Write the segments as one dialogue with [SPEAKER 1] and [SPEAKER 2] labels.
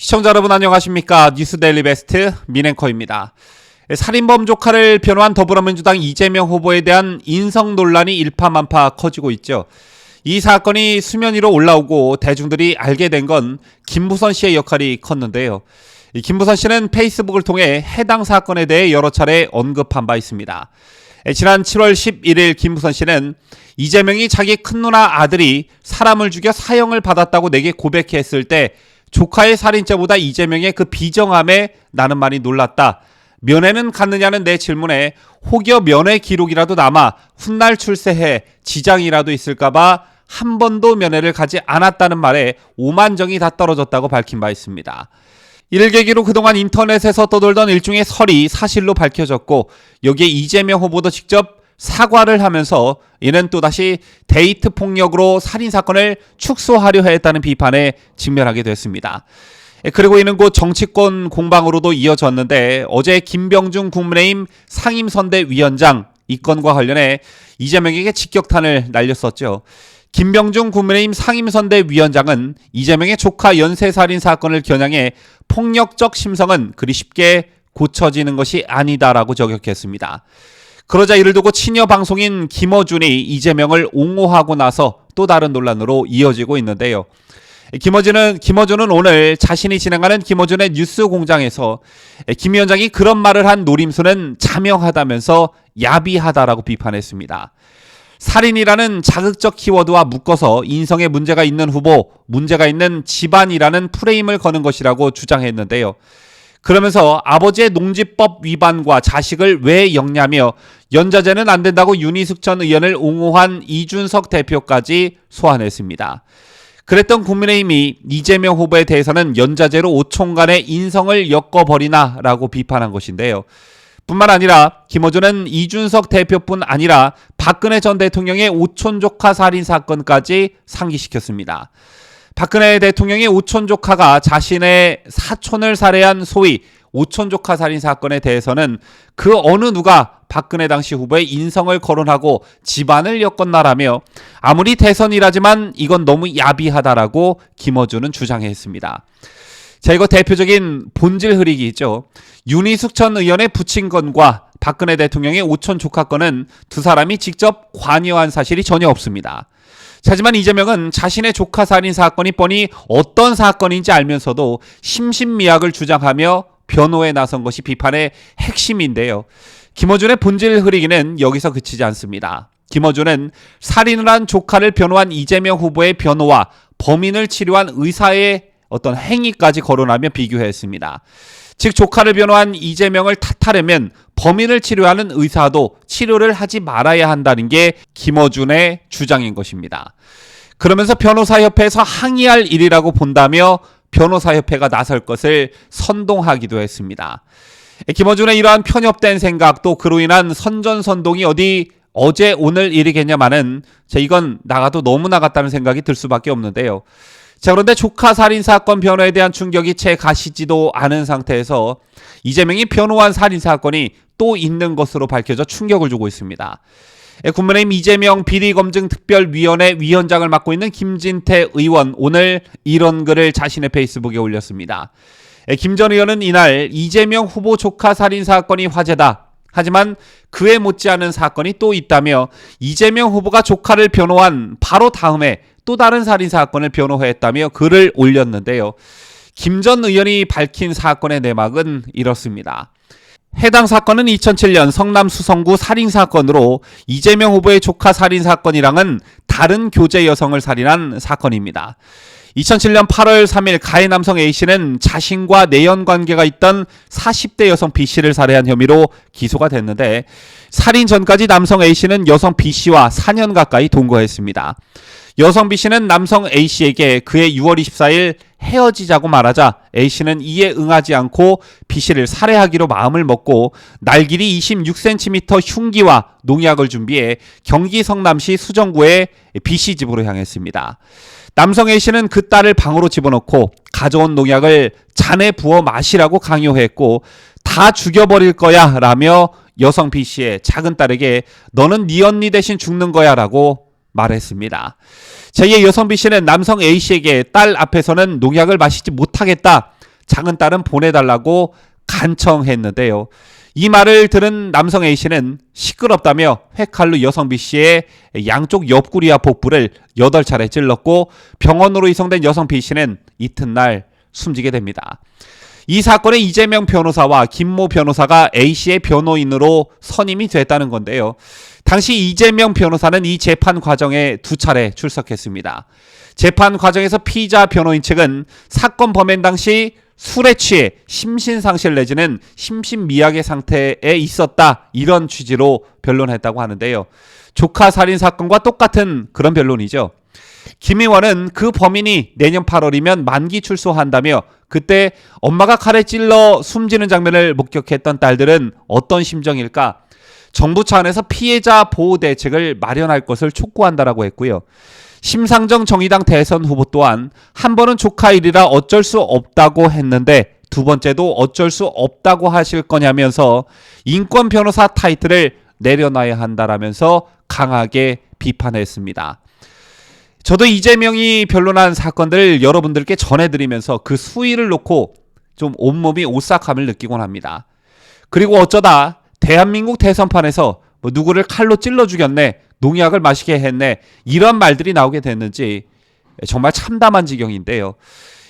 [SPEAKER 1] 시청자 여러분 안녕하십니까? 뉴스데일리 베스트 민앵커입니다. 살인범 조카를 변호한 더불어민주당 이재명 후보에 대한 인성 논란이 일파만파 커지고 있죠. 이 사건이 수면 위로 올라오고 대중들이 알게 된 건 김부선 씨의 역할이 컸는데요. 김부선 씨는 페이스북을 통해 해당 사건에 대해 여러 차례 언급한 바 있습니다. 지난 7월 11일 김부선 씨는 이재명이 자기 큰누나 아들이 사람을 죽여 사형을 받았다고 내게 고백했을 때 조카의 살인죄보다 이재명의 그 비정함에 나는 많이 놀랐다. 면회는 갔느냐는 내 질문에 혹여 면회 기록이라도 남아 훗날 출세해 지장이라도 있을까봐 한 번도 면회를 가지 않았다는 말에 오만정이 다 떨어졌다고 밝힌 바 있습니다. 이를 계기로 그동안 인터넷에서 떠돌던 일종의 설이 사실로 밝혀졌고 여기에 이재명 후보도 직접 사과를 하면서 이는 또다시 데이트 폭력으로 살인사건을 축소하려 했다는 비판에 직면하게 됐습니다. 그리고 이는 곧 정치권 공방으로도 이어졌는데 어제 김병준 국민의힘 상임선대위원장 이 건과 관련해 이재명에게 직격탄을 날렸었죠. 김병준 국민의힘 상임선대위원장은 이재명의 조카 연쇄살인 사건을 겨냥해 폭력적 심성은 그리 쉽게 고쳐지는 것이 아니다라고 저격했습니다. 그러자 이를 두고 친여 방송인 김어준이 이재명을 옹호하고 나서 또 다른 논란으로 이어지고 있는데요. 김어준은 오늘 자신이 진행하는 김어준의 뉴스 공장에서 김 위원장이 그런 말을 한 노림수는 자명하다면서 야비하다라고 비판했습니다. 살인이라는 자극적 키워드와 묶어서 인성에 문제가 있는 후보, 문제가 있는 집안이라는 프레임을 거는 것이라고 주장했는데요. 그러면서 아버지의 농지법 위반과 자식을 왜 엮냐며 연자제는 안 된다고 윤희숙 전 의원을 옹호한 이준석 대표까지 소환했습니다. 그랬던 국민의힘이 이재명 후보에 대해서는 연자제로 5총간의 인성을 엮어버리나 라고 비판한 것인데요. 뿐만 아니라 김어준은 이준석 대표뿐 아니라 박근혜 전 대통령의 오촌 조카 살인 사건까지 상기시켰습니다. 박근혜 대통령의 오촌 조카가 자신의 사촌을 살해한 소위 오촌 조카 살인 사건에 대해서는 그 어느 누가 박근혜 당시 후보의 인성을 거론하고 집안을 엮었나라며 아무리 대선이라지만 이건 너무 야비하다라고 김어준은 주장했습니다. 자, 이거 대표적인 본질 흐리기 있죠. 윤희숙 전 의원의 부친 건과 박근혜 대통령의 오촌 조카 건은 두 사람이 직접 관여한 사실이 전혀 없습니다. 하지만 이재명은 자신의 조카 살인 사건이 뻔히 어떤 사건인지 알면서도 심신미약을 주장하며 변호에 나선 것이 비판의 핵심인데요. 김어준의 본질 흐리기는 여기서 그치지 않습니다. 김어준은 살인을 한 조카를 변호한 이재명 후보의 변호와 범인을 치료한 의사의 어떤 행위까지 거론하며 비교했습니다. 즉 조카를 변호한 이재명을 탓하려면 범인을 치료하는 의사도 치료를 하지 말아야 한다는 게 김어준의 주장인 것입니다. 그러면서 변호사협회에서 항의할 일이라고 본다며 변호사협회가 나설 것을 선동하기도 했습니다. 김어준의 이러한 편협된 생각 또 그로 인한 선전선동이 어제 오늘 일이겠냐마는 이건 나가도 너무 나갔다는 생각이 들 수밖에 없는데요. 자, 그런데 조카 살인사건 변호에 대한 충격이 채 가시지도 않은 상태에서 이재명이 변호한 살인사건이 또 있는 것으로 밝혀져 충격을 주고 있습니다. 국민의힘 이재명 비리검증특별위원회 위원장을 맡고 있는 김진태 의원 오늘 이런 글을 자신의 페이스북에 올렸습니다. 김 전 의원은 이날 이재명 후보 조카 살인사건이 화제다. 하지만 그에 못지않은 사건이 또 있다며 이재명 후보가 조카를 변호한 바로 다음에 또 다른 살인사건을 변호했다며 글을 올렸는데요. 김 전 의원이 밝힌 사건의 내막은 이렇습니다. 해당 사건은 2007년 성남 수성구 살인사건으로 이재명 후보의 조카 살인사건이랑은 다른 교제 여성을 살인한 사건입니다. 2007년 8월 3일 가해 남성 A씨는 자신과 내연관계가 있던 40대 여성 B씨를 살해한 혐의로 기소가 됐는데 살인 전까지 남성 A씨는 여성 B씨와 4년 가까이 동거했습니다. 여성 B씨는 남성 A씨에게 그해 6월 24일 헤어지자고 말하자 A씨는 이에 응하지 않고 B씨를 살해하기로 마음을 먹고 날길이 26cm 흉기와 농약을 준비해 경기 성남시 수정구의 B씨 집으로 향했습니다. 남성 A씨는 그 딸을 방으로 집어넣고 가져온 농약을 잔에 부어 마시라고 강요했고 다 죽여버릴 거야 라며 여성 B씨의 작은 딸에게 너는 네 언니 대신 죽는 거야 라고 말했습니다. 제2의 여성 B씨는 남성 A씨에게 딸 앞에서는 농약을 마시지 못하겠다. 작은 딸은 보내달라고 간청했는데요. 이 말을 들은 남성 A씨는 시끄럽다며 회칼로 여성 B씨의 양쪽 옆구리와 복부를 8차례 찔렀고 병원으로 이송된 여성 B씨는 이튿날 숨지게 됩니다. 이 사건에 이재명 변호사와 김모 변호사가 A씨의 변호인으로 선임이 됐다는 건데요. 당시 이재명 변호사는 이 재판 과정에 2차례 출석했습니다. 재판 과정에서 피의자 변호인 측은 사건 범행 당시 술에 취해 심신상실 내지는 심신미약의 상태에 있었다, 이런 취지로 변론했다고 하는데요. 조카 살인 사건과 똑같은 그런 변론이죠. 김 의원은 그 범인이 내년 8월이면 만기 출소한다며 그때 엄마가 칼에 찔러 숨지는 장면을 목격했던 딸들은 어떤 심정일까? 정부 차원에서 피해자 보호 대책을 마련할 것을 촉구한다라고 했고요. 심상정 정의당 대선 후보 또한 한 번은 조카 일이라 어쩔 수 없다고 했는데 두 번째도 어쩔 수 없다고 하실 거냐면서 인권 변호사 타이틀을 내려놔야 한다라면서 강하게 비판했습니다. 저도 이재명이 변론한 사건들을 여러분들께 전해드리면서 그 수위를 놓고 좀 온몸이 오싹함을 느끼곤 합니다. 그리고 어쩌다 대한민국 대선판에서 뭐 누구를 칼로 찔러 죽였네, 농약을 마시게 했네, 이런 말들이 나오게 됐는지 정말 참담한 지경인데요.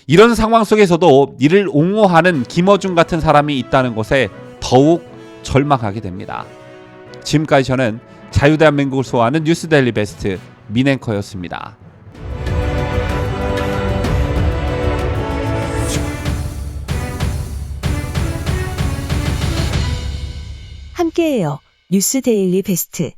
[SPEAKER 1] 이런 상황 속에서도 이를 옹호하는 김어준 같은 사람이 있다는 것에 더욱 절망하게 됩니다. 지금까지 저는 자유대한민국을 소화하는 뉴스데일리 베스트 민앵커였습니다.
[SPEAKER 2] 함께해요. 뉴스 데일리 베스트.